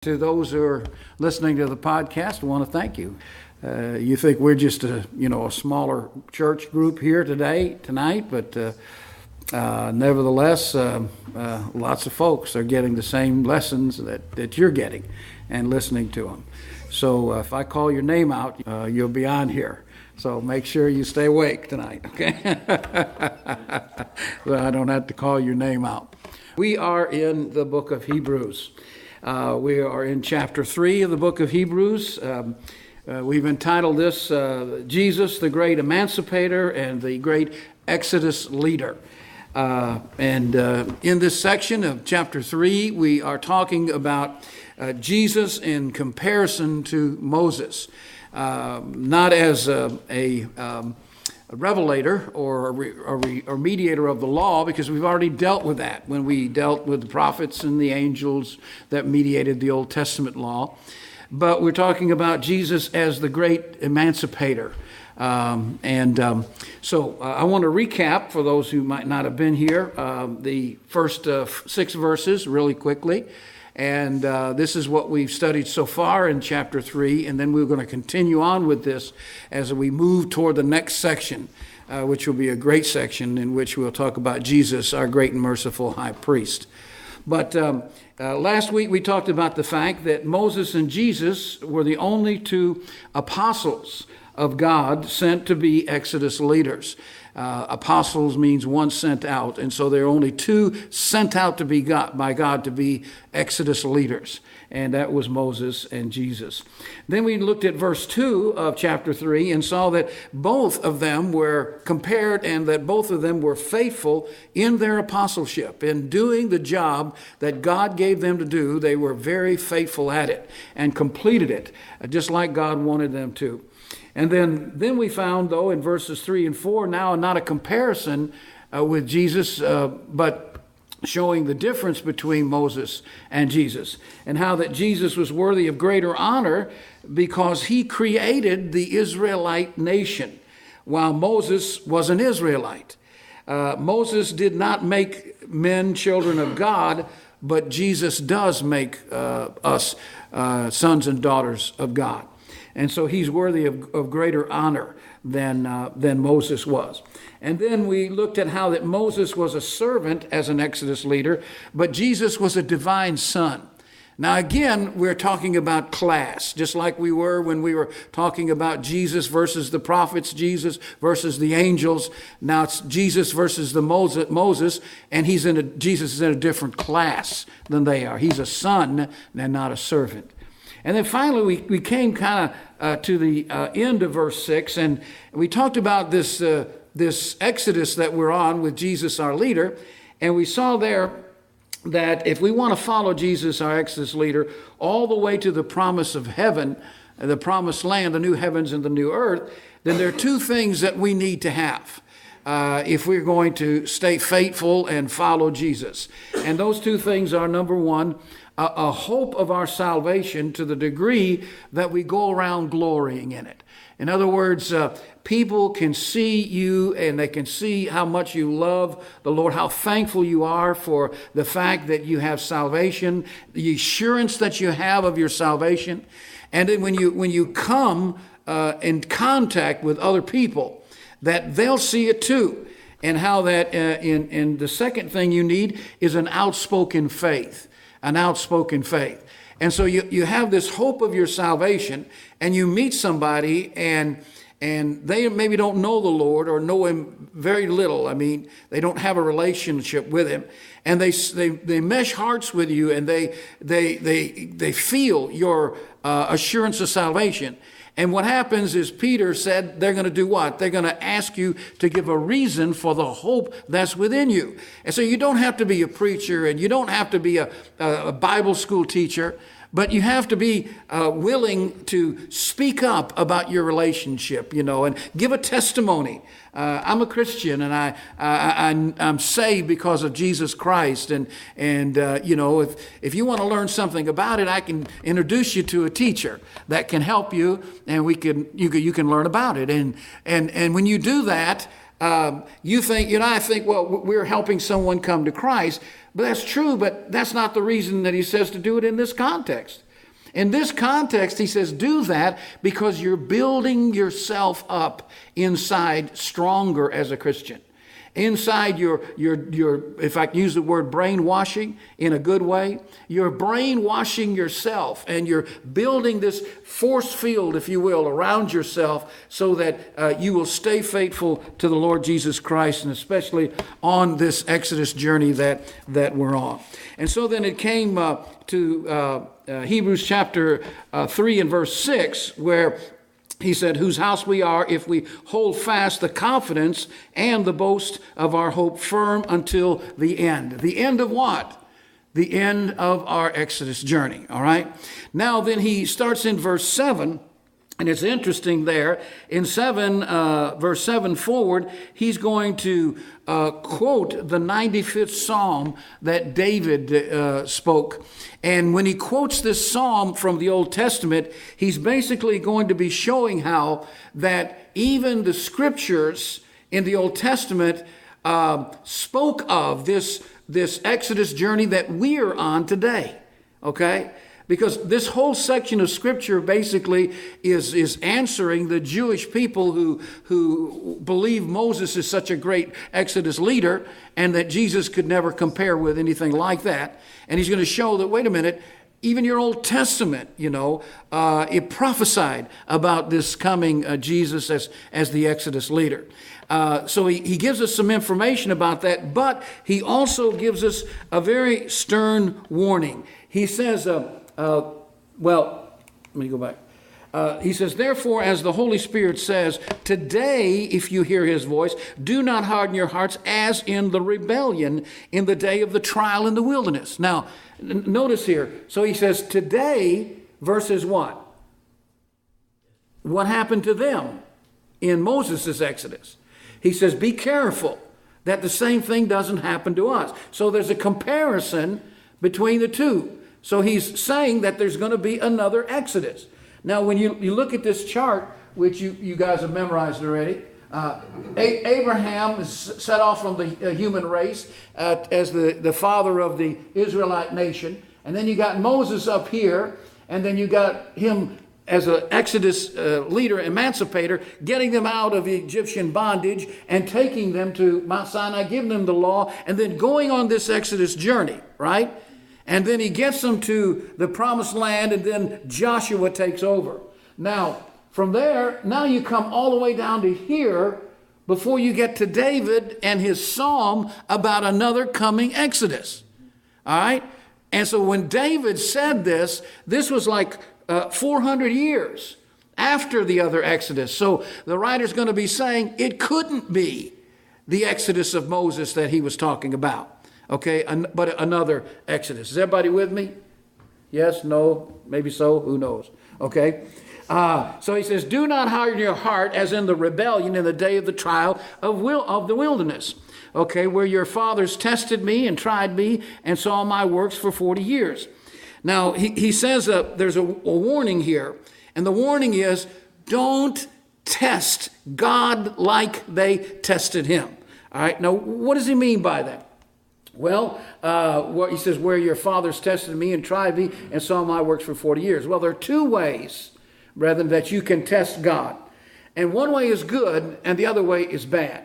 To those who are listening to the podcast, I want to thank you. You think we're just a smaller church group here tonight, but nevertheless, lots of folks are getting the same lessons that you're getting and listening to them. So if I call your name out, you'll be on here. So make sure you stay awake tonight, okay? So I don't have to call your name out. We are in the book of Hebrews. We are in chapter 3 of the book of Hebrews. We've entitled this, Jesus, the Great Emancipator and the Great Exodus Leader. And in this section of chapter 3, we are talking about Jesus in comparison to Moses. Not as a revelator or mediator of the law, because we've already dealt with that when we dealt with the prophets and the angels that mediated the Old Testament law. But we're talking about Jesus as the great emancipator. So I want to recap for those who might not have been here, the first 6 verses really quickly. And this is what we've studied so far in chapter 3, and then we're going to continue on with this as we move toward the next section, which will be a great section in which we'll talk about Jesus, our great and merciful high priest. But last week we talked about the fact that Moses and Jesus were the only 2 apostles of God sent to be Exodus leaders. Apostles means one sent out, and so there are only 2 sent out to be by God to be Exodus leaders, and that was Moses and Jesus. Then we looked at verse 2 of chapter 3 and saw that both of them were compared and that both of them were faithful in their apostleship. In doing the job that God gave them to do, they were very faithful at it and completed it, just like God wanted them to. And then we found, though, in verses 3 and 4, now not a comparison with Jesus, but showing the difference between Moses and Jesus, and how that Jesus was worthy of greater honor because he created the Israelite nation, while Moses was an Israelite. Moses did not make men children of God, but Jesus does make us sons and daughters of God. And so he's worthy of greater honor than Moses was. And then we looked at how that Moses was a servant as an Exodus leader, but Jesus was a divine son. Now again, we're talking about class, just like we were when we were talking about Jesus versus the prophets, Jesus versus the angels. Now it's Jesus versus the Moses, and Jesus is in a different class than they are. He's a son and not a servant. And then finally, we came kind of to the end of verse 6, and we talked about this Exodus that we're on with Jesus, our leader, and we saw there that if we want to follow Jesus, our Exodus leader, all the way to the promise of heaven, the promised land, the new heavens and the new earth, then there are 2 things that we need to have if we're going to stay faithful and follow Jesus. And those 2 things are, number 1, a hope of our salvation to the degree that we go around glorying in it. In other words, people can see you and they can see how much you love the Lord, how thankful you are for the fact that you have salvation, the assurance that you have of your salvation. And then when you come in contact with other people, that they'll see it too. And how that in the second thing you need is an outspoken faith. An outspoken faith. And so you have this hope of your salvation, and you meet somebody and they maybe don't know the Lord or know him very little. I mean, they don't have a relationship with him, and they mesh hearts with you, and they feel your assurance of salvation. And what happens is Peter said they're going to do what? They're going to ask you to give a reason for the hope that's within you. And so you don't have to be a preacher, and you don't have to be a Bible school teacher, but you have to be willing to speak up about your relationship, and give a testimony. I'm a Christian, and I'm saved because of Jesus Christ. And if you want to learn something about it, I can introduce you to a teacher that can help you, and you can learn about it. And when you do that, I think, well, we're helping someone come to Christ. But that's true, but that's not the reason that he says to do it in this context. In this context, he says, do that because you're building yourself up inside stronger as a Christian. Inside your, if I can use the word brainwashing in a good way, you're brainwashing yourself and you're building this force field, if you will, around yourself so that you will stay faithful to the Lord Jesus Christ, and especially on this Exodus journey that we're on. And so then it came to Hebrews chapter 3 and verse 6, where he said, whose house we are if we hold fast the confidence and the boast of our hope firm until the end. The end of what? The end of our Exodus journey, all right? Now then he starts in verse 7, and it's interesting there. In verse 7 forward, he's going to quote the 95th Psalm that David spoke. And when he quotes this psalm from the Old Testament, he's basically going to be showing how that even the scriptures in the Old Testament spoke of this Exodus journey that we are on today, okay? Because this whole section of Scripture basically is answering the Jewish people who believe Moses is such a great Exodus leader and that Jesus could never compare with anything like that. And he's going to show that, wait a minute, even your Old Testament, it prophesied about this coming Jesus as the Exodus leader. So he gives us some information about that, but he also gives us a very stern warning. He says, let me go back. He says, therefore, as the Holy Spirit says, today, if you hear his voice, do not harden your hearts as in the rebellion in the day of the trial in the wilderness. Now, notice here. So he says, today versus what? What happened to them in Moses' Exodus? He says, be careful that the same thing doesn't happen to us. So there's a comparison between the two. So he's saying that there's going to be another Exodus. Now, when you look at this chart, which you guys have memorized already, Abraham is set off from the human race as the father of the Israelite nation. And then you got Moses up here, and then you got him as an Exodus leader, emancipator, getting them out of Egyptian bondage and taking them to Mount Sinai, giving them the law, and then going on this Exodus journey, right? And then he gets them to the promised land, and then Joshua takes over. Now, from there, now you come all the way down to here before you get to David and his psalm about another coming Exodus. All right? And so when David said this was like 400 years after the other Exodus. So the writer's going to be saying it couldn't be the Exodus of Moses that he was talking about. Okay, but another Exodus. Is everybody with me? Yes, no, maybe so, who knows? Okay, so he says, do not harden your heart as in the rebellion in the day of the trial of the wilderness. Okay, where your fathers tested me and tried me and saw my works for 40 years. Now, he says there's a warning here, and the warning is don't test God like they tested him. All right, now what does he mean by that? Well, he says, where your fathers tested me and tried me and saw my works for 40 years. Well, there are two ways, brethren, that you can test God. And one way is good and the other way is bad.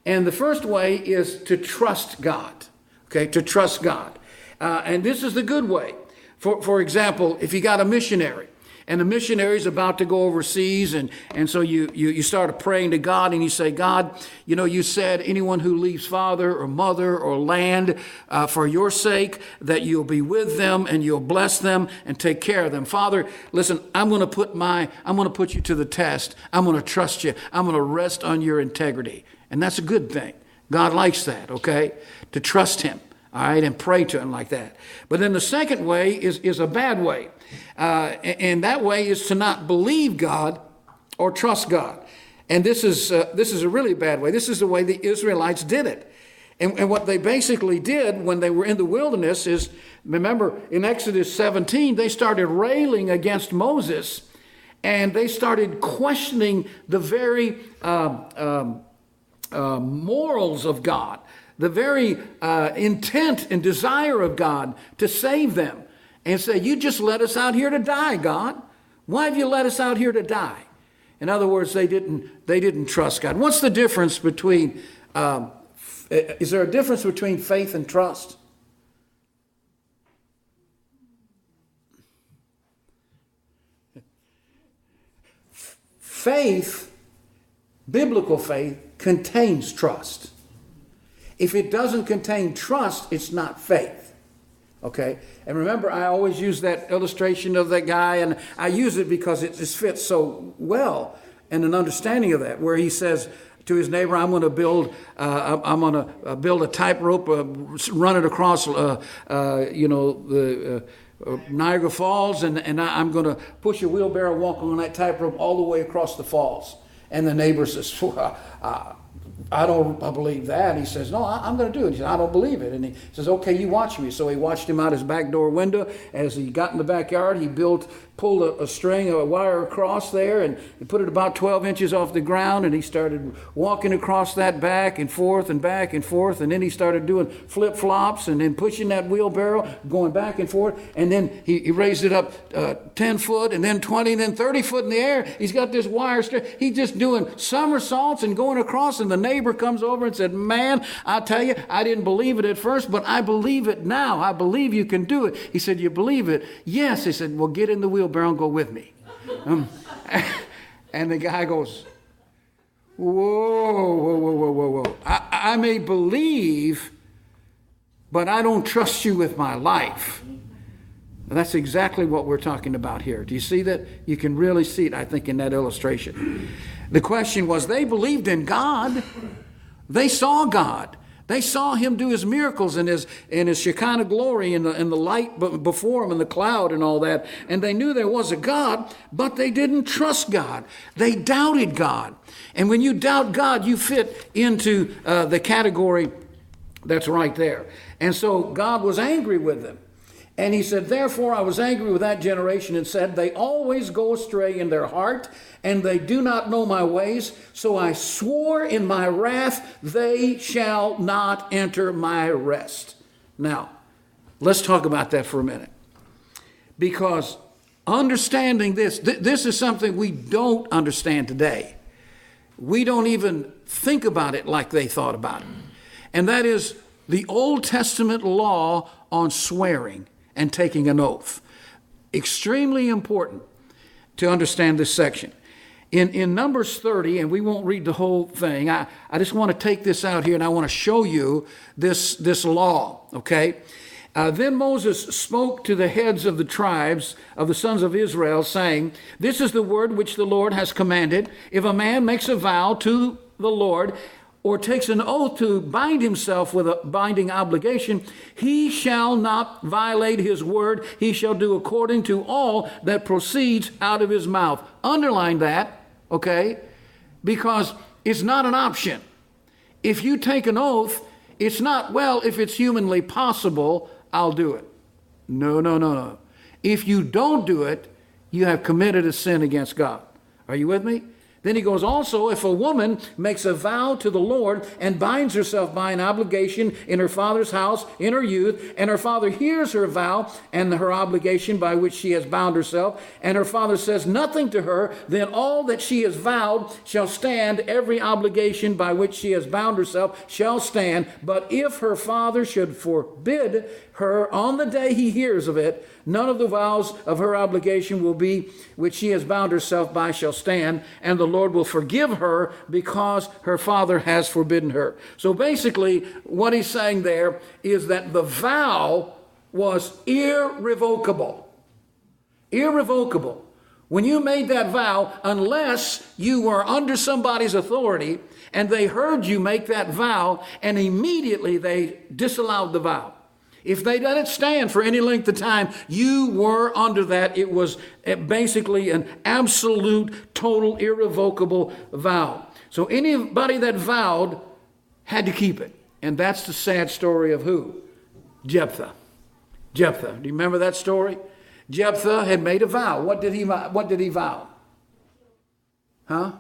And the first way is to trust God. Okay, to trust God. And this is the good way. For example, if you got a missionary, and the missionary is about to go overseas, and so you start praying to God, and you say, God, you said anyone who leaves father or mother or land for your sake, that you'll be with them and you'll bless them and take care of them. Father, listen, I'm going to put you to the test. I'm going to trust you. I'm going to rest on your integrity. And that's a good thing. God likes that, okay? To trust him, all right, and pray to him like that. But then the second way is a bad way. And that way is to not believe God or trust God. And this is a really bad way. This is the way the Israelites did it. And what they basically did when they were in the wilderness is, remember, in Exodus 17, they started railing against Moses, and they started questioning the very morals of God, the very intent and desire of God to save them. and say, you just let us out here to die, God. Why have you let us out here to die? In other words, they didn't trust God. What's the difference between, is there a difference between faith and trust? Faith, biblical faith, contains trust. If it doesn't contain trust, it's not faith. Okay? And remember, I always use that illustration of that guy, and I use it because it just fits so well in an understanding of that, where he says to his neighbor, I'm going to build a tightrope, run it across, the Niagara Falls, and I'm going to push a wheelbarrow walking on that tightrope all the way across the falls. And the neighbor says, I believe that. He says, no, I'm going to do it. He says, I don't believe it. And he says, okay, you watch me. So he watched him out his back door window. As he got in the backyard, he pulled a string of a wire across there, and he put it about 12 inches off the ground, and he started walking across that back and forth, and then he started doing flip-flops, and then pushing that wheelbarrow, going back and forth, and then he raised it up 10 foot, and then 20, and then 30 foot in the air. He's got this wire string. He's just doing somersaults and going across, and the neighbor comes over and said, man, I tell you, I didn't believe it at first, but I believe it now. I believe you can do it. He said, you believe it? Yes. He said, well, get in the wheelbarrow and go with me. And the guy goes, whoa. I may believe, but I don't trust you with my life. And that's exactly what we're talking about here. Do you see that? You can really see it, I think, in that illustration. The question was, they believed in God. They saw God. They saw him do his miracles and his Shekinah glory and the light before him and the cloud and all that. And they knew there was a God, but they didn't trust God. They doubted God. And when you doubt God, you fit into the category that's right there. And so God was angry with them. And he said, therefore I was angry with that generation and said, they always go astray in their heart, and they do not know my ways. So I swore in my wrath, they shall not enter my rest. Now, let's talk about that for a minute. Because understanding this is something we don't understand today. We don't even think about it like they thought about it. And that is the Old Testament law on swearing and taking an oath. Extremely important to understand this section. In Numbers 30, and we won't read the whole thing, I just want to take this out here and I want to show you this law, okay? Then Moses spoke to the heads of the tribes of the sons of Israel, saying, this is the word which the Lord has commanded. If a man makes a vow to the Lord, or takes an oath to bind himself with a binding obligation, he shall not violate his word. He shall do according to all that proceeds out of his mouth. Underline that, okay? Because it's not an option. If you take an oath, it's not, well, if it's humanly possible, I'll do it. No. If you don't do it, you have committed a sin against God. Are you with me? Then he goes, also, if a woman makes a vow to the Lord and binds herself by an obligation in her father's house in her youth, and her father hears her vow and her obligation by which she has bound herself, and her father says nothing to her, then all that she has vowed shall stand. Every obligation by which she has bound herself shall stand. But if her father should forbid her on the day he hears of it, none of the vows of her obligation will be which she has bound herself by shall stand, and the Lord will forgive her because her father has forbidden her. So basically, what he's saying there is that the vow was irrevocable. Irrevocable. When you made that vow, unless you were under somebody's authority and they heard you make that vow, and immediately they disallowed the vow. If they let it stand for any length of time, you were under that. It was basically an absolute, total, irrevocable vow. So anybody that vowed had to keep it. And that's the sad story of who? Jephthah. Jephthah. Do you remember that story? Jephthah had made a vow. What did he vow? Huh?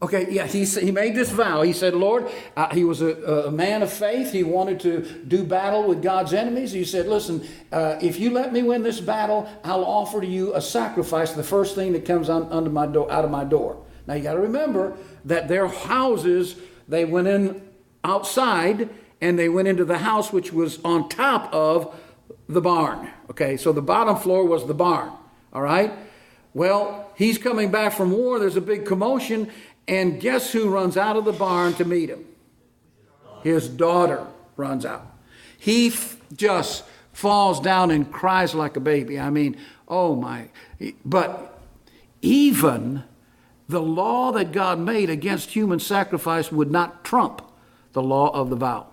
Okay, yeah, he made this vow. He said, Lord, he was a man of faith. He wanted to do battle with God's enemies. He said, listen, if you let me win this battle, I'll offer to you a sacrifice, the first thing that comes out of my door. Now, you got to remember that their houses, they went in outside, and they went into the house, which was on top of the barn. Okay, so the bottom floor was the barn. All right? Well, he's coming back from war. There's a big commotion. And guess who runs out of the barn to meet him? His daughter runs out. He just falls down and cries like a baby. I mean, oh my. But even the law that God made against human sacrifice would not trump the law of the vow.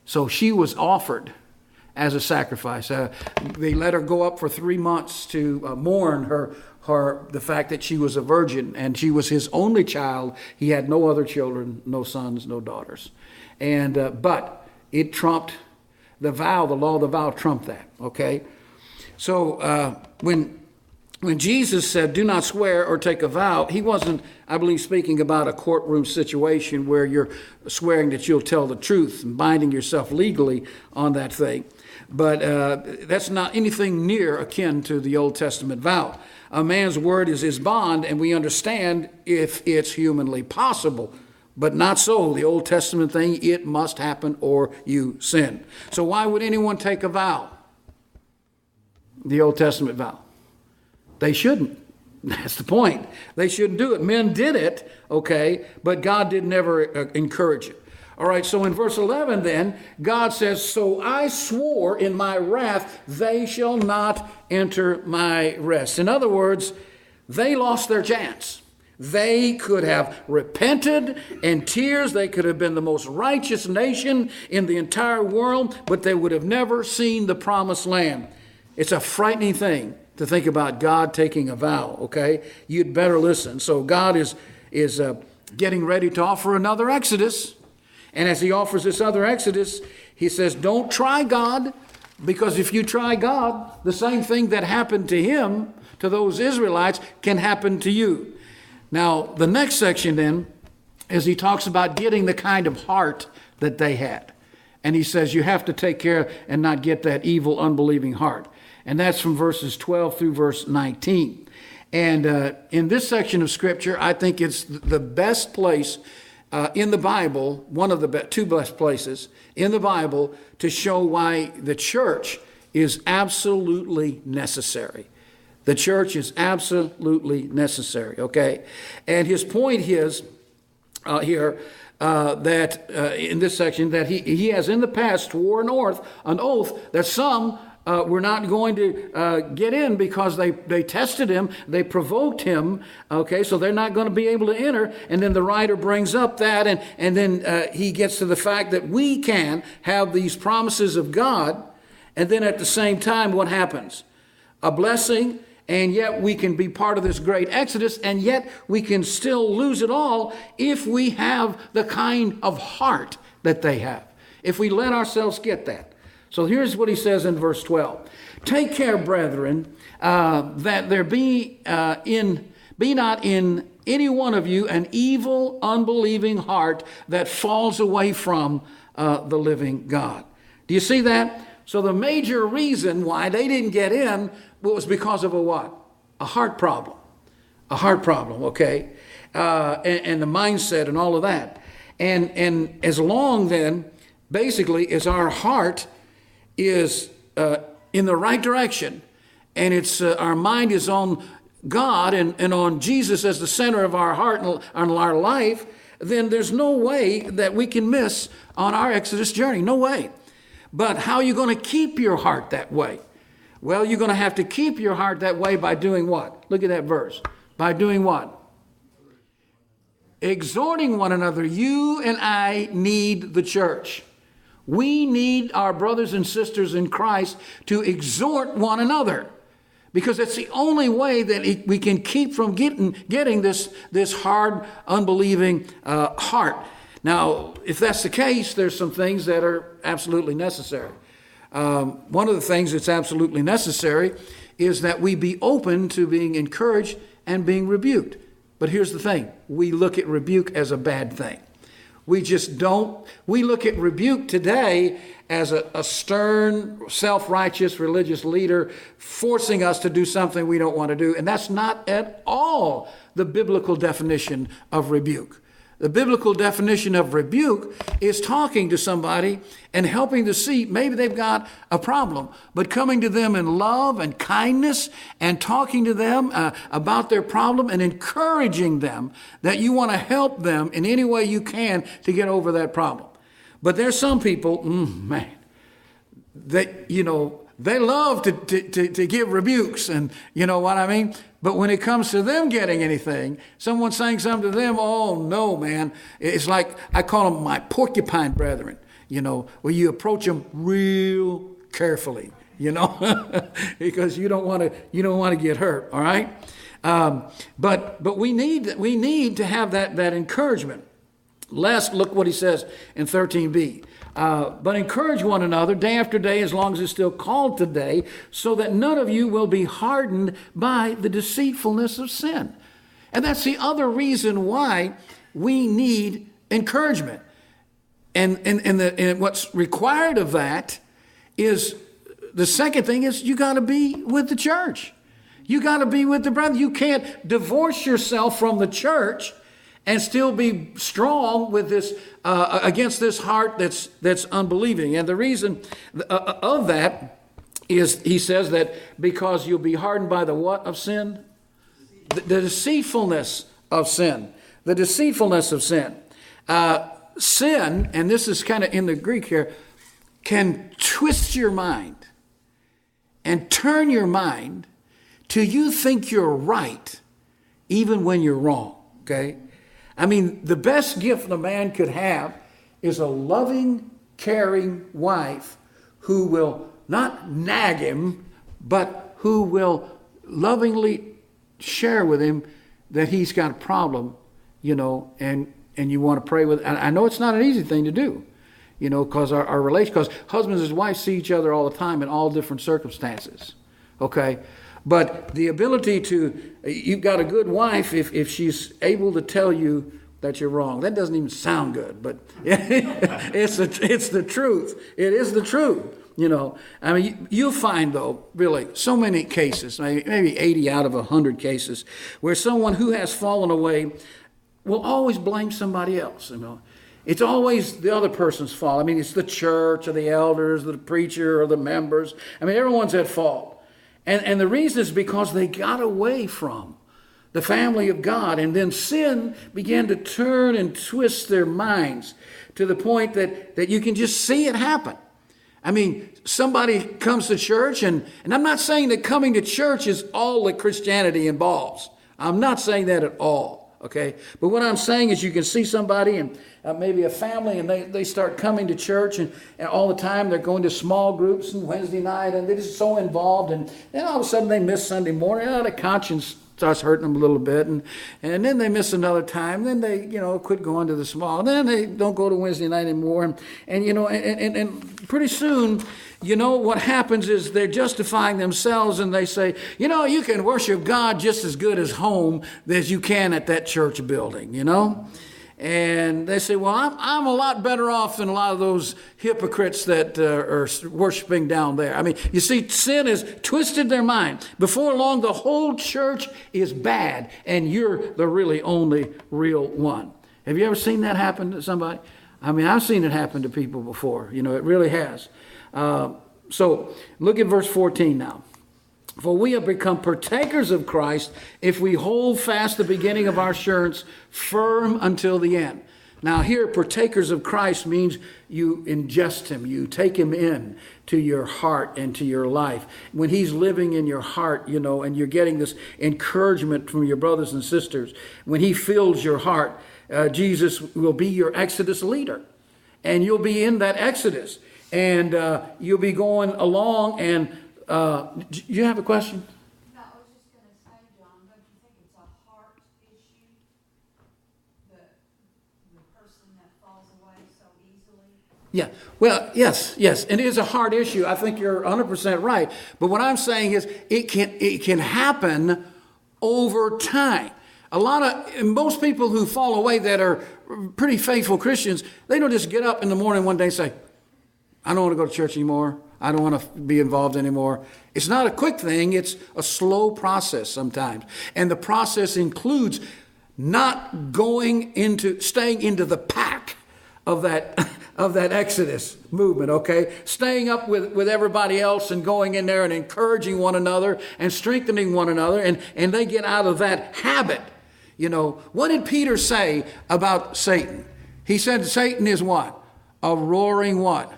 So she was offered as a sacrifice. They let her go up for 3 months to mourn the fact that she was a virgin, and she was his only child. He had no other children, no sons, no daughters. And but it trumped the vow. The law of the vow trumped that. Okay, so when Jesus said, "Do not swear or take a vow," he wasn't, I believe, speaking about a courtroom situation where you're swearing that you'll tell the truth and binding yourself legally on that thing. But that's not anything near akin to the Old Testament vow. A man's word is his bond, and we understand if it's humanly possible. But not so. The Old Testament thing, it must happen or you sin. So why would anyone take a vow? The Old Testament vow. They shouldn't. That's the point. They shouldn't do it. Men did it, okay, but God did never encourage it. All right, so in verse 11 then, God says, "So I swore in my wrath, they shall not enter my rest." In other words, they lost their chance. They could have repented in tears. They could have been the most righteous nation in the entire world, but they would have never seen the promised land. It's a frightening thing to think about God taking a vow, okay? You'd better listen. So God is getting ready to offer another Exodus. And as he offers this other Exodus, he says, don't try God, because if you try God, the same thing that happened to him, to those Israelites, can happen to you. Now, the next section then is he talks about getting the kind of heart that they had. And he says you have to take care and not get that evil, unbelieving heart. And that's from verses 12 through verse 19. And in this section of Scripture, I think it's the best place in the Bible, one of the two best places in the Bible to show why the church is absolutely necessary. The church is absolutely necessary, okay? And his point is here that in this section that he has in the past swore an oath that some were not going to get in because they tested him, they provoked him, okay, so they're not going to be able to enter. And then the writer brings up that, and then he gets to the fact that we can have these promises of God, and then at the same time, what happens? A blessing, and yet we can be part of this great Exodus, and yet we can still lose it all if we have the kind of heart that they have, if we let ourselves get that. So here's what he says in verse 12. Take care, brethren, that there be not in any one of you an evil, unbelieving heart that falls away from the living God. Do you see that? So the major reason why they didn't get in was because of a what? A heart problem. A heart problem, okay? And the mindset and all of that. And as long then, basically, as our heart is in the right direction, and it's our mind is on God and on Jesus as the center of our heart and our life, then there's no way that we can miss on our Exodus journey. No way. But how are you going to keep your heart that way? Well, you're going to have to keep your heart that way by doing what? Look at that verse. By doing what? Exhorting one another. You and I need the church. We need our brothers and sisters in Christ to exhort one another, because it's the only way that we can keep from getting this hard, unbelieving heart. Now, if that's the case, there's some things that are absolutely necessary. One of the things that's absolutely necessary is that we be open to being encouraged and being rebuked. But here's the thing. We look at rebuke as a bad thing. We just don't. We look at rebuke today as a stern, self-righteous religious leader forcing us to do something we don't want to do. And that's not at all the biblical definition of rebuke. The biblical definition of rebuke is talking to somebody and helping to see maybe they've got a problem, but coming to them in love and kindness and talking to them about their problem and encouraging them that you want to help them in any way you can to get over that problem. But there's some people, man, that, they love to give rebukes, and you know what I mean? But when it comes to them getting anything, someone saying something to them, oh no, man. It's like, I call them my porcupine brethren, where you approach them real carefully, because you don't want to get hurt, all right? But we need to have that encouragement. Look what he says in 13b. But encourage one another day after day, as long as it's still called today, so that none of you will be hardened by the deceitfulness of sin. And that's the other reason why we need encouragement. And what's required of that is, the second thing is, you got to be with the church. You got to be with the brother. You can't divorce yourself from the church and still be strong with this against this heart that's unbelieving. And the reason of that is, he says that because you'll be hardened by the what of sin? The deceitfulness of sin. The deceitfulness of sin. Sin, and this is kind of in the Greek here, can twist your mind and turn your mind till you think you're right, even when you're wrong, okay? I mean, the best gift a man could have is a loving, caring wife who will not nag him, but who will lovingly share with him that he's got a problem, and you want to pray with. And I know it's not an easy thing to do, because our relation, because husbands and wives see each other all the time in all different circumstances, okay? But the ability you've got a good wife if she's able to tell you that you're wrong. That doesn't even sound good, but it's the truth. It is the truth, I mean, you'll find, though, really, so many cases, maybe 80 out of 100 cases, where someone who has fallen away will always blame somebody else, It's always the other person's fault. I mean, it's the church or the elders, the preacher or the members. I mean, everyone's at fault. And the reason is because they got away from the family of God, and then sin began to turn and twist their minds to the point that you can just see it happen. I mean, somebody comes to church, and I'm not saying that coming to church is all that Christianity involves. I'm not saying that at all, okay? But what I'm saying is, you can see somebody and maybe a family, and they start coming to church, and all the time they're going to small groups and Wednesday night, and they're just so involved, and then all of a sudden they miss Sunday morning. The conscience starts hurting them a little bit, and then they miss another time. Then they quit going to the small. Then they don't go to Wednesday night anymore, and pretty soon, what happens is they're justifying themselves, and they say, you can worship God just as good as home as you can at that church building, And they say, well, I'm a lot better off than a lot of those hypocrites that are worshiping down there. I mean, you see, sin has twisted their mind. Before long, the whole church is bad, and you're the really only real one. Have you ever seen that happen to somebody? I mean, I've seen it happen to people before. It really has. So look at verse 14 now. For we have become partakers of Christ if we hold fast the beginning of our assurance firm until the end. Now here, partakers of Christ means you ingest him. You take him in to your heart and to your life. When he's living in your heart, and you're getting this encouragement from your brothers and sisters. When he fills your heart, Jesus will be your Exodus leader. And you'll be in that Exodus. And you'll be going along and... do you have a question? No, I was just going to say, John, don't you think it's a heart issue? The person that falls away so easily? Yeah, well, yes, it is a hard issue. I think you're 100% right. But what I'm saying is it can happen over time. Most people who fall away that are pretty faithful Christians, they don't just get up in the morning one day and say, I don't want to go to church anymore. I don't want to be involved anymore. It's not a quick thing. It's a slow process sometimes. And the process includes not staying into the pack of that Exodus movement, okay? Staying up with everybody else and going in there and encouraging one another and strengthening one another. And they get out of that habit. You know, what did Peter say about Satan? He said Satan is what? A roaring what?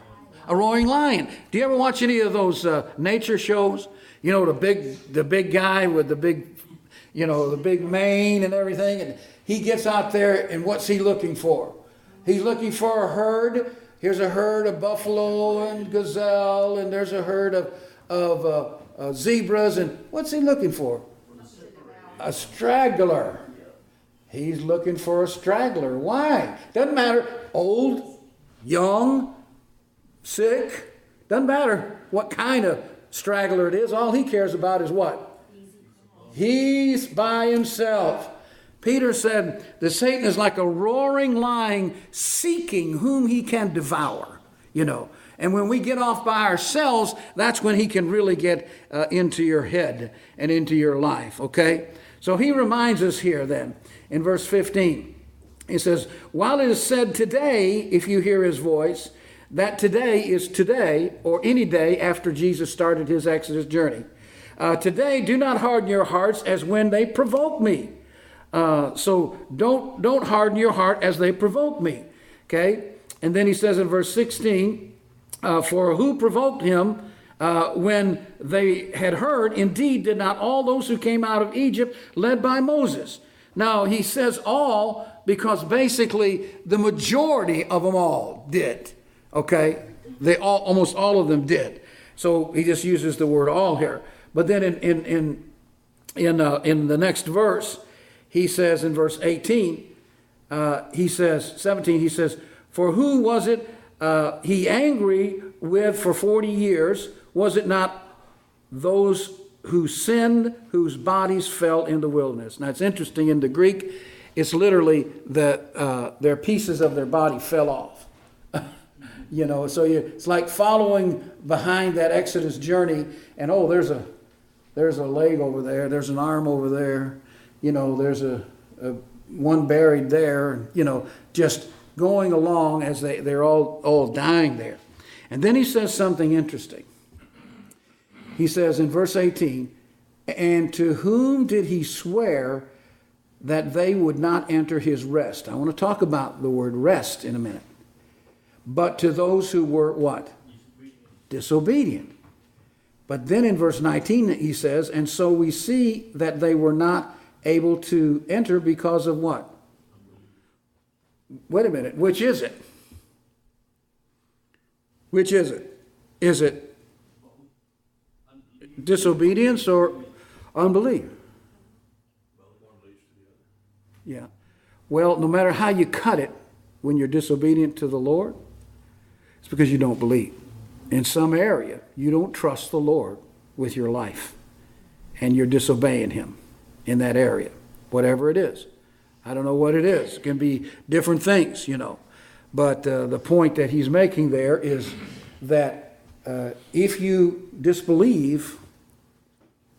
A roaring lion. Do you ever watch any of those nature shows? You know, the big guy with the big mane and everything. And he gets out there, and what's he looking for? He's looking for a herd. Here's a herd of buffalo and gazelle, and there's a herd of zebras. And what's he looking for? A straggler. He's looking for a straggler. Why? Doesn't matter. Old, young, sick. Doesn't matter what kind of straggler it is. All he cares about is what? He's by himself. Peter said that Satan is like a roaring lion seeking whom he can devour, you know. And when we get off by ourselves, that's when he can really get into your head and into your life, okay? So he reminds us here then in verse 15. He says, while it is said today, if you hear his voice, that today is today or any day after Jesus started his Exodus journey. Today, do not harden your hearts as when they provoke me. So don't harden your heart as they provoke me. Okay? And then he says in verse 16, for who provoked him when they had heard, indeed did not all those who came out of Egypt led by Moses. Now he says all because basically the majority of them all did. Okay? Almost all of them did. So he just uses the word all here. But then in the next verse, he says in verse 17, he says, for who was it he angry with for 40 years? Was it not those who sinned, whose bodies fell in the wilderness? Now it's interesting, in the Greek, it's literally that their pieces of their body fell off. You know, so it's like following behind that Exodus journey, and there's a leg over there, there's an arm over there, you know, there's a one buried there, you know, just going along as they're all dying there. And then he says something interesting. He says in verse 18, and to whom did he swear that they would not enter his rest? I want to talk about the word rest in a minute. But to those who were what? Disobedient. But then in verse 19 he says, and so we see that they were not able to enter because of what? Wait a minute, which is it? Which is it? Is it disobedience or unbelief? Yeah. Well, no matter how you cut it, when you're disobedient to the Lord, it's because you don't believe. In some area, you don't trust the Lord with your life, and you're disobeying him in that area, whatever it is. I don't know what it is. It can be different things, you know. But the point that he's making there is that if you disbelieve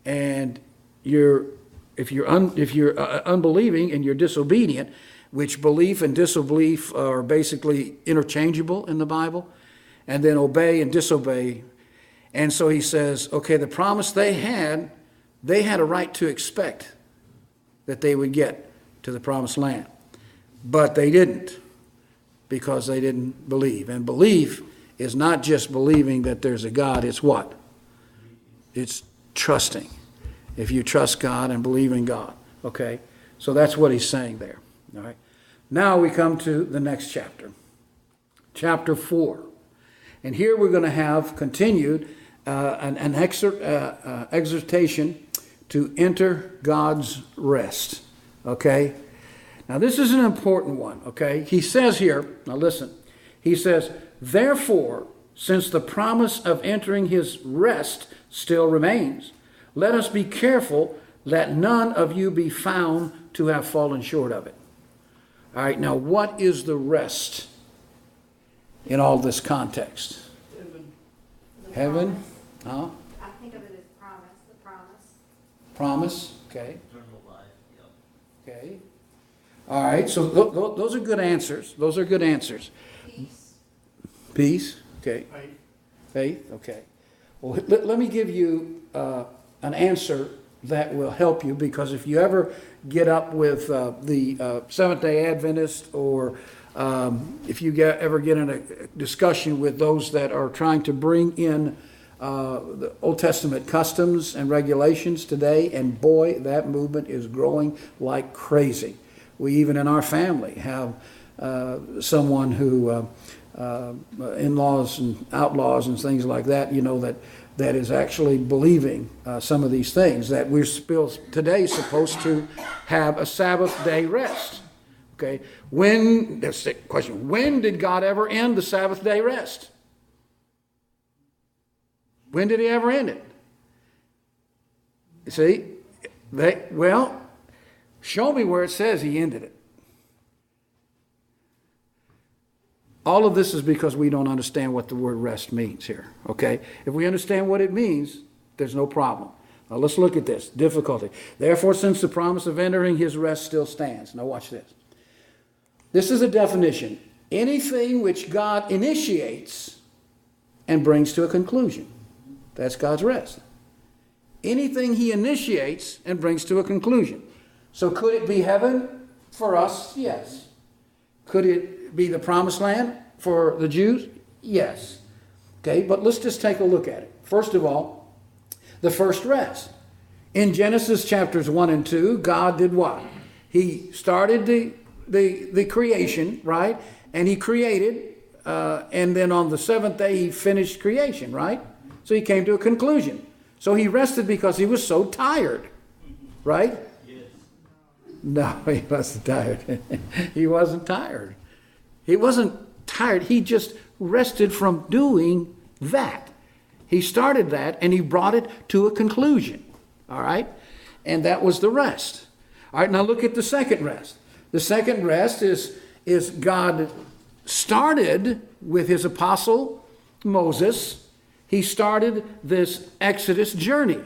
and if you're unbelieving and you're disobedient, which belief and disbelief are basically interchangeable in the Bible, and then obey and disobey. And so he says, okay, the promise they had a right to expect that they would get to the promised land. But they didn't, because they didn't believe. And belief is not just believing that there's a God, it's what? It's trusting. If you trust God and believe in God. Okay? So that's what he's saying there. All right. Now we come to the next chapter. Chapter 4. And here we're going to have continued an exhortation to enter God's rest. Okay? Now this is an important one. Okay? He says here, now listen. He says, therefore, since the promise of entering his rest still remains, let us be careful that none of you be found to have fallen short of it. All right, now what is the rest in all this context? Heaven? Huh? I think of it as promise, the promise. Promise, okay. Eternal life, yep. Okay. All right, so those are good answers. Those are good answers. Peace. Peace, okay. Faith, okay. Well, let me give you an answer that will help you, because if you ever get up with the Seventh-day Adventist, or if you ever get in a discussion with those that are trying to bring in the Old Testament customs and regulations today, and boy, that movement is growing like crazy. We even in our family have someone who, in-laws and outlaws and things like that, that is actually believing some of these things, that we're still today supposed to have a Sabbath day rest. Okay, that's the question. When did God ever end the Sabbath day rest? When did he ever end it? You see, show me where it says he ended it. All of this is because we don't understand what the word rest means here, okay? If we understand what it means, there's no problem. Now let's look at this. Difficulty. Therefore, since the promise of entering his rest still stands. Now watch this. This is a definition. Anything which God initiates and brings to a conclusion. That's God's rest. Anything he initiates and brings to a conclusion. So could it be heaven for us? Yes. Could it be the promised land for the Jews? Yes. Okay, but let's just take a look at it. First of all, the first rest. In Genesis chapters 1 and 2, God did what? He started the creation, right? And he created, and then on the seventh day he finished creation, right? So he came to a conclusion. So he rested because he was so tired, right? Yes. No, he wasn't tired. He wasn't tired. He wasn't tired. He just rested from doing that. He started that and he brought it to a conclusion. All right? And that was the rest. All right, now look at the second rest. The second rest is God started with his apostle Moses. He started this Exodus journey.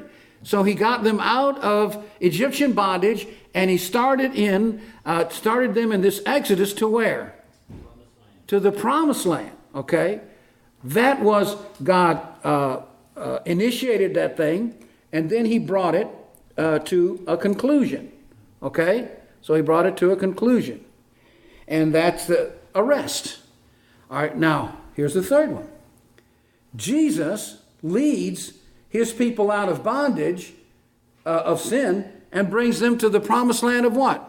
So he got them out of Egyptian bondage, and he started them in this Exodus to where? To the promised land. Okay? That was God initiated that thing, and then he brought it to a conclusion. Okay? So he brought it to a conclusion. And that's a rest. All right, now, here's the third one. Jesus leads his people out of bondage of sin and brings them to the promised land of what?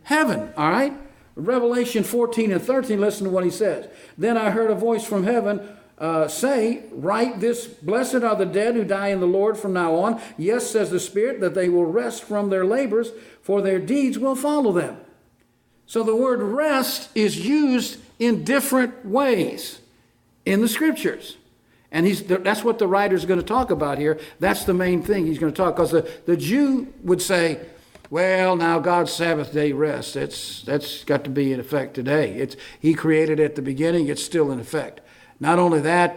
Heaven, all right? Revelation 14 and 13, listen to what he says. Then I heard a voice from heaven say, write this, blessed are the dead who die in the Lord from now on. Yes, says the Spirit, that they will rest from their labors, for their deeds will follow them. So the word rest is used in different ways in the scriptures. And that's what the writer's going to talk about here. That's the main thing he's going to talk, because the Jew would say, well, now God's Sabbath day rest, that's got to be in effect today. He created it at the beginning, it's still in effect. Not only that,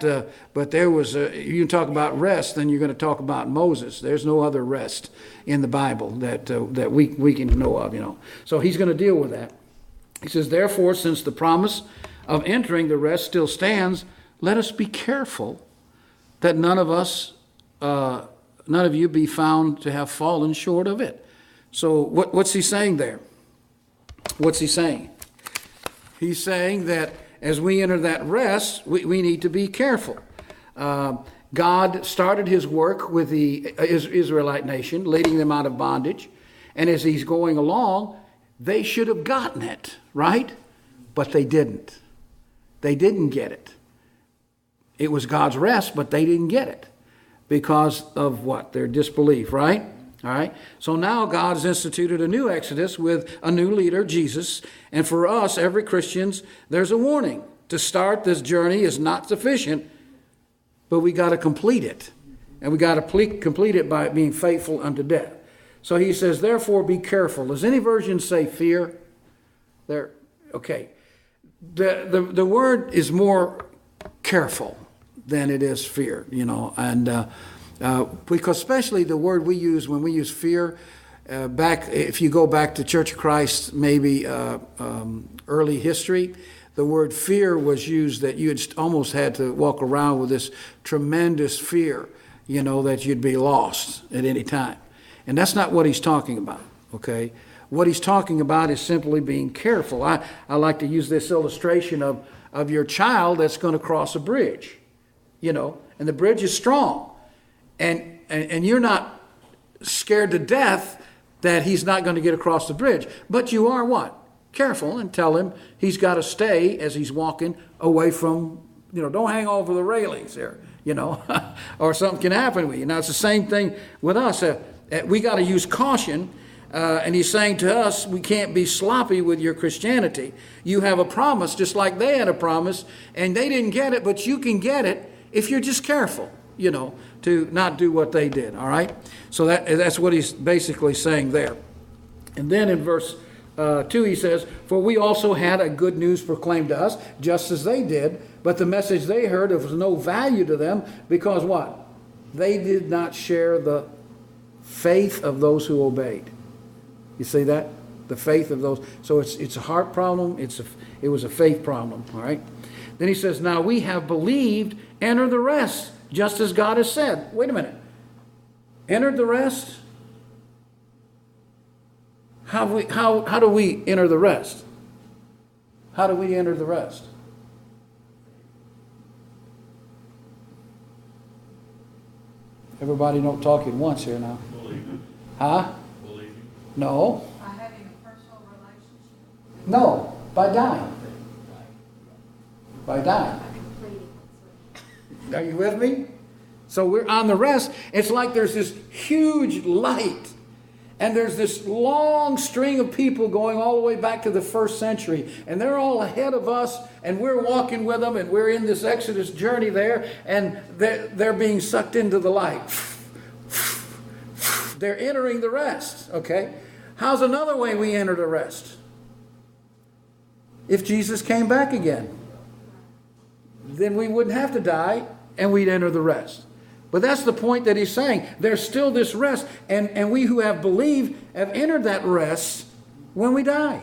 but there was, you talk about rest, then you're going to talk about Moses. There's no other rest in the Bible that we can know of, So he's going to deal with that. He says, therefore, since the promise of entering the rest still stands, let us be careful that none of you be found to have fallen short of it. So what's he saying there? What's he saying? He's saying that as we enter that rest, we need to be careful. God started his work with the Israelite nation, leading them out of bondage. And as he's going along, they should have gotten it, right? But they didn't. They didn't get it. It was God's rest, but they didn't get it because of what? Their disbelief, right? All right. So now God has instituted a new Exodus with a new leader, Jesus. And for us, every Christians, there's a warning. To start this journey is not sufficient, but we got to complete it. And we got to complete it by being faithful unto death. So he says, therefore be careful. Does any version say fear? There, okay. The word is more careful than it is fear, and because especially the word we use when we use fear, if you go back to Church of Christ, maybe early history, the word fear was used that you almost had to walk around with this tremendous fear, that you'd be lost at any time. And that's not what he's talking about, okay? What he's talking about is simply being careful. I like to use this illustration of your child that's going to cross a bridge, and the bridge is strong. And you're not scared to death that he's not going to get across the bridge. But you are what? Careful, and tell him he's got to stay as he's walking away from, don't hang over the railings there, or something can happen with you. Now, it's the same thing with us. We got to use caution. And he's saying to us, we can't be sloppy with your Christianity. You have a promise just like they had a promise, and they didn't get it, but you can get it if you're just careful, to not do what they did, all right? So that's what he's basically saying there. And then in verse 2 he says, for we also had a good news proclaimed to us, just as they did, but the message they heard was no value to them, because what? They did not share the faith of those who obeyed. You see that? The faith of those. So it's a heart problem. It was a faith problem. All right. Then he says, now we have believed, enter the rest, just as God has said. Wait a minute. Entered the rest? How do we enter the rest? How do we enter the rest? Everybody don't talk at once here now. Believing. Huh? Believing. No. By having a personal relationship. No. By dying. By dying. Are you with me? So we're on the rest. It's like there's this huge light. And there's this long string of people going all the way back to the first century. And they're all ahead of us. And we're walking with them. And we're in this Exodus journey there. And they're being sucked into the light. They're entering the rest. Okay? How's another way we enter the rest? If Jesus came back again, then we wouldn't have to die and we'd enter the rest. But that's the point that he's saying. There's still this rest. And we who have believed have entered that rest when we die.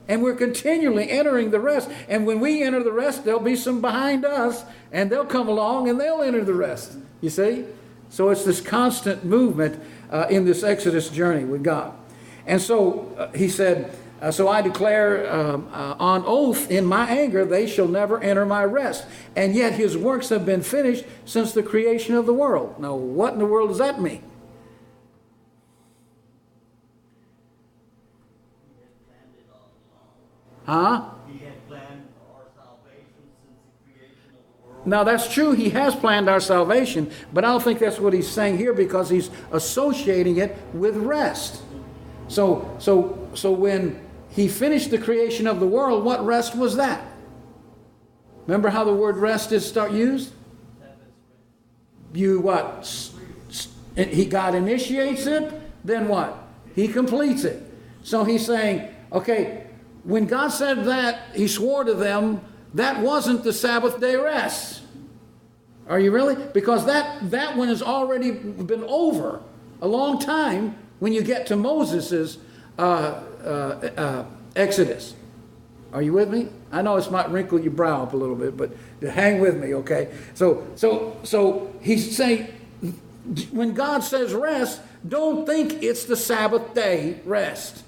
And we're continually entering the rest. And when we enter the rest, there'll be some behind us. And they'll come along and they'll enter the rest. You see? So it's this constant movement in this Exodus journey with God. And so he said, so I declare on oath in my anger, they shall never enter my rest. And yet his works have been finished since the creation of the world. Now, what in the world does that mean? Huh? He had planned our salvation since the creation of the world. Now, that's true. He has planned our salvation. But I don't think that's what he's saying here because he's associating it with rest. So when he finished the creation of the world, what rest was that? Remember how the word rest is used? You what? God initiates it, then what? He completes it. So he's saying, okay, when God said that, he swore to them, that wasn't the Sabbath day rest. Are you really? Because that one has already been over a long time when you get to Moses's Exodus. Are you with me? I know this might wrinkle your brow up a little bit, but hang with me, okay? So he's saying, when God says rest, don't think it's the Sabbath day rest.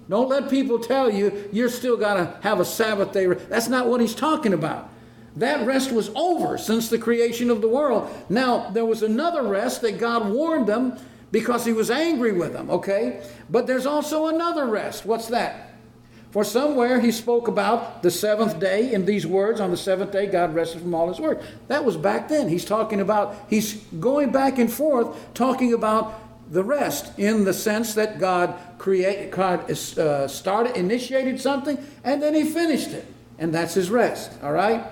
Don't let people tell you you're still got to have a Sabbath day rest. That's not what he's talking about. That rest was over since the creation of the world. Now, there was another rest that God warned them because he was angry with them, okay? But there's also another rest. What's that? For somewhere he spoke about the seventh day in these words, on the seventh day God rested from all his work. That was back then. He's going back and forth talking about the rest in the sense that God initiated something, and then he finished it. And that's his rest, all right?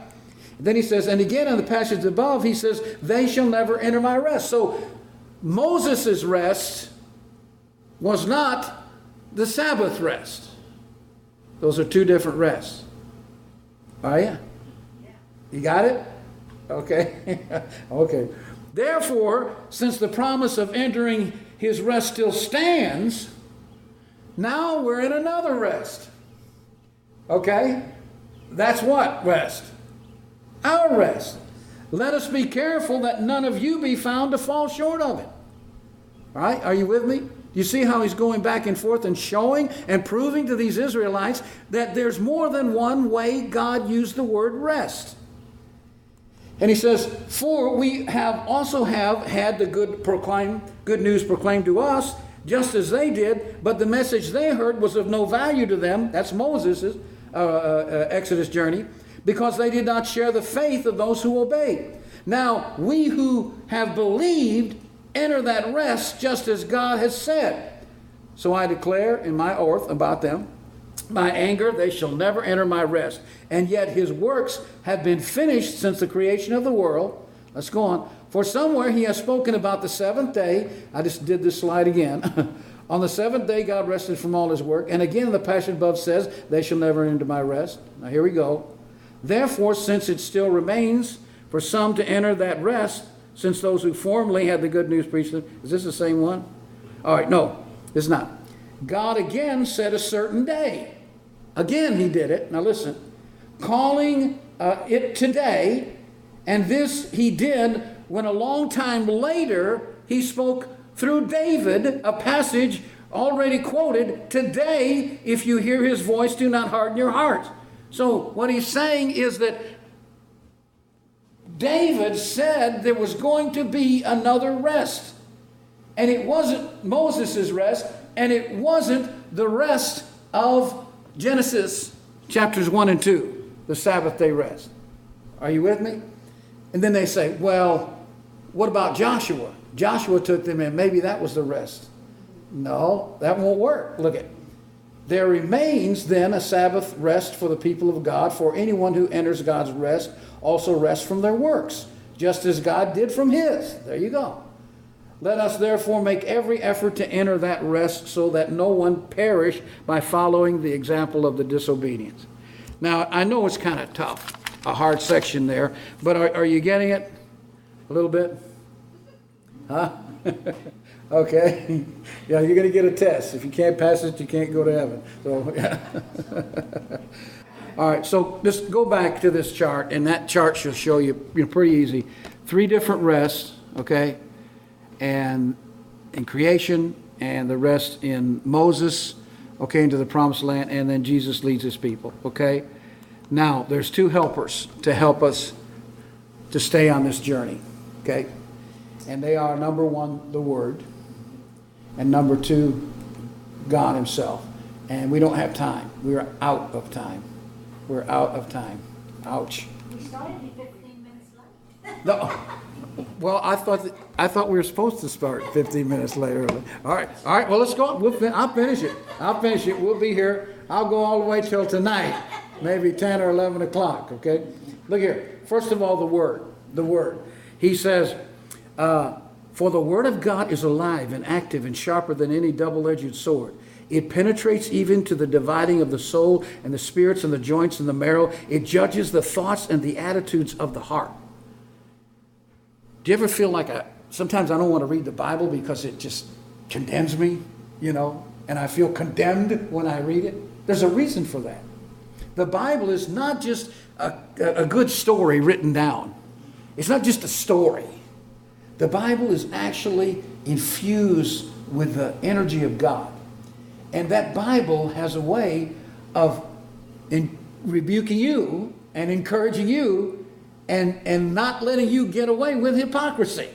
Then he says, and again in the passage above, he says, they shall never enter my rest. So Moses' rest was not the Sabbath rest. Those are two different rests. Are you? You got it? Okay. Okay. Therefore, since the promise of entering his rest still stands, now we're in another rest. Okay? That's what rest? Our rest. Let us be careful that none of you be found to fall short of it. All right? Are you with me? You see how he's going back and forth and showing and proving to these Israelites that there's more than one way God used the word rest. And he says, for we also have had the good news proclaimed to us, just as they did, but the message they heard was of no value to them. That's Moses' Exodus journey, because they did not share the faith of those who obeyed. Now, we who have believed enter that rest just as God has said. So I declare in my oath about them, my anger, they shall never enter my rest. And yet his works have been finished since the creation of the world. Let's go on. For somewhere he has spoken about the seventh day. I just did this slide again. On the seventh day God rested from all his work. And again the passage above says, they shall never enter my rest. Now here we go. Therefore, since it still remains for some to enter that rest, since those who formerly had the good news preached them. Is this the same one? All right, no, it's not. God again set a certain day. Again he did it. Now listen. Calling it today. And this he did when a long time later he spoke through David, a passage already quoted. Today, if you hear his voice, do not harden your hearts. So what he's saying is that David said there was going to be another rest. And it wasn't Moses' rest, and it wasn't the rest of Genesis chapters 1 and 2, the Sabbath day rest. Are you with me? And then they say, well, what about Joshua? Joshua took them in. Maybe that was the rest. No, that won't work. Look at. There remains then a Sabbath rest for the people of God, for anyone who enters God's rest also rests from their works, just as God did from his. There you go. Let us therefore make every effort to enter that rest so that no one perish by following the example of the disobedience. Now, I know it's kind of tough, a hard section there, but are you getting it a little bit? Huh? Okay. Yeah, you're going to get a test. If you can't pass it, you can't go to heaven. So, yeah. All right, so just go back to this chart, and that chart should show you, pretty easy, 3 different rests, okay? And in creation, and the rest in Moses, okay, into the promised land, and then Jesus leads his people, okay? Now, there's 2 helpers to help us to stay on this journey, okay? And they are, number 1, the Word, and number 2, God himself. And we don't have time. We're out of time. We're out of time. Ouch. We started 15 minutes late. No. Well, I thought we were supposed to start 15 minutes later. All right. Well, let's go. I'll finish it. We'll be here. I'll go all the way till tonight, maybe 10 or 11 o'clock. Okay. Look here. First of all, the Word. The Word. He says, for the Word of God is alive and active and sharper than any double-edged sword. It penetrates even to the dividing of the soul and the spirits and the joints and the marrow. It judges the thoughts and the attitudes of the heart. Do you ever feel like sometimes I don't want to read the Bible because it just condemns me, and I feel condemned when I read it? There's a reason for that. The Bible is not just a good story written down. It's not just a story. The Bible is actually infused with the energy of God. And that Bible has a way of rebuking you and encouraging you and not letting you get away with hypocrisy.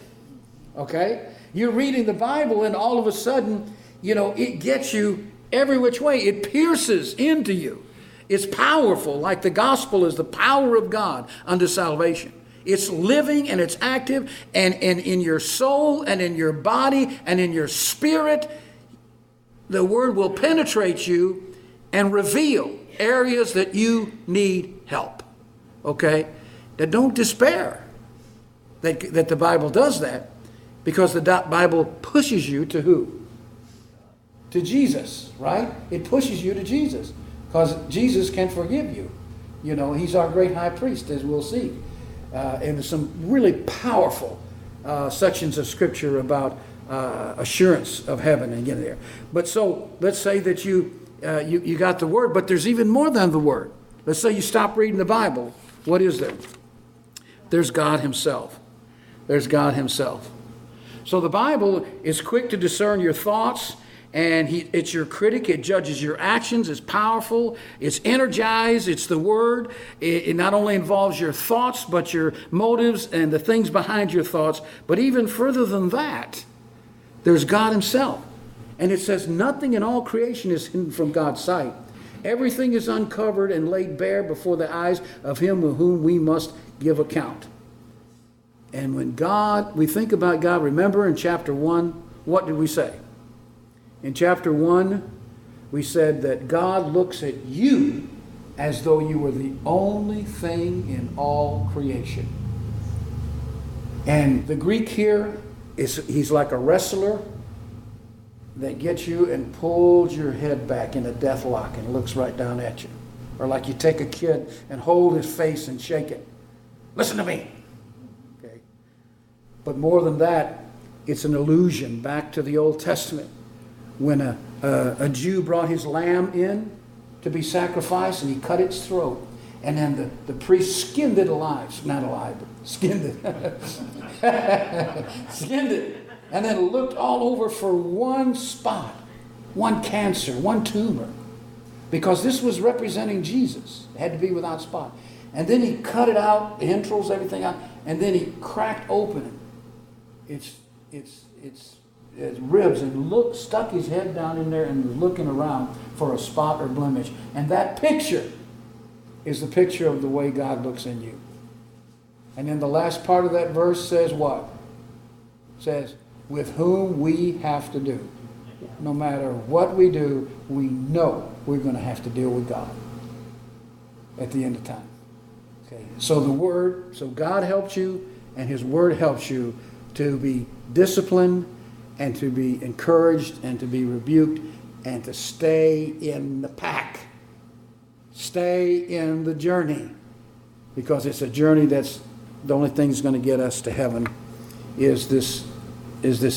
Okay? You're reading the Bible and all of a sudden, it gets you every which way. It pierces into you. It's powerful, like the gospel is the power of God unto salvation. It's living and it's active, and in your soul and in your body and in your spirit, the Word will penetrate you and reveal areas that you need help. Okay? Now don't despair that the Bible does that, because the Bible pushes you to who? to Jesus, right? It pushes you to Jesus because Jesus can forgive you. You know, he's our great high priest, as we'll see. And there's some really powerful sections of Scripture about assurance of heaven and getting there. But so let's say that you got the Word, but there's even more than the Word. Let's say you stop reading the Bible. What is there? There's God himself. There's God himself. So the Bible is quick to discern your thoughts, and it's your critic. It judges your actions. It's powerful. It's energized. It's the Word. It not only involves your thoughts, but your motives and the things behind your thoughts. But even further than that, there's God himself. And it says nothing in all creation is hidden from God's sight. Everything is uncovered and laid bare before the eyes of him with whom we must give account. And when we think about God, remember in chapter 1, what did we say? In chapter 1, we said that God looks at you as though you were the only thing in all creation. And the Greek here he's like a wrestler that gets you and pulls your head back in a death lock and looks right down at you. Or like you take a kid and hold his face and shake it. Listen to me. Okay. But more than that, it's an allusion back to the Old Testament when a Jew brought his lamb in to be sacrificed and he cut its throat. And then the priest skinned it alive. Not alive, but skinned it. Skinned it. And then looked all over for one spot, one cancer, one tumor. Because this was representing Jesus. It had to be without spot. And then he cut it out, the entrails, everything out, and then he cracked open its ribs and stuck his head down in there and was looking around for a spot or blemish. And that picture is the picture of the way God looks in you. And then the last part of that verse says what? It says, with whom we have to do. No matter what we do, we know we're going to have to deal with God at the end of time. Okay. So God helps you, and his word helps you to be disciplined and to be encouraged and to be rebuked and to stay in the pack. Stay in the journey, because it's a journey that's the only thing that's going to get us to heaven is this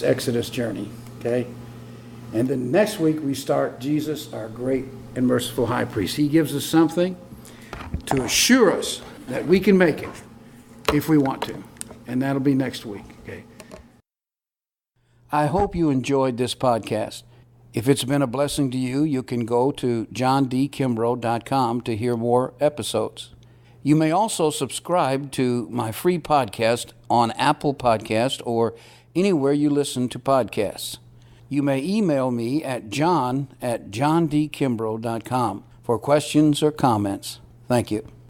Exodus journey. Okay? And then next week we start Jesus, our great and merciful high priest. He gives us something to assure us that we can make it if we want to. And that'll be next week. Okay? I hope you enjoyed this podcast. If it's been a blessing to you, you can go to johndkimbrough.com to hear more episodes. You may also subscribe to my free podcast on Apple Podcast or anywhere you listen to podcasts. You may email me at john@johndkimbrough.com for questions or comments. Thank you.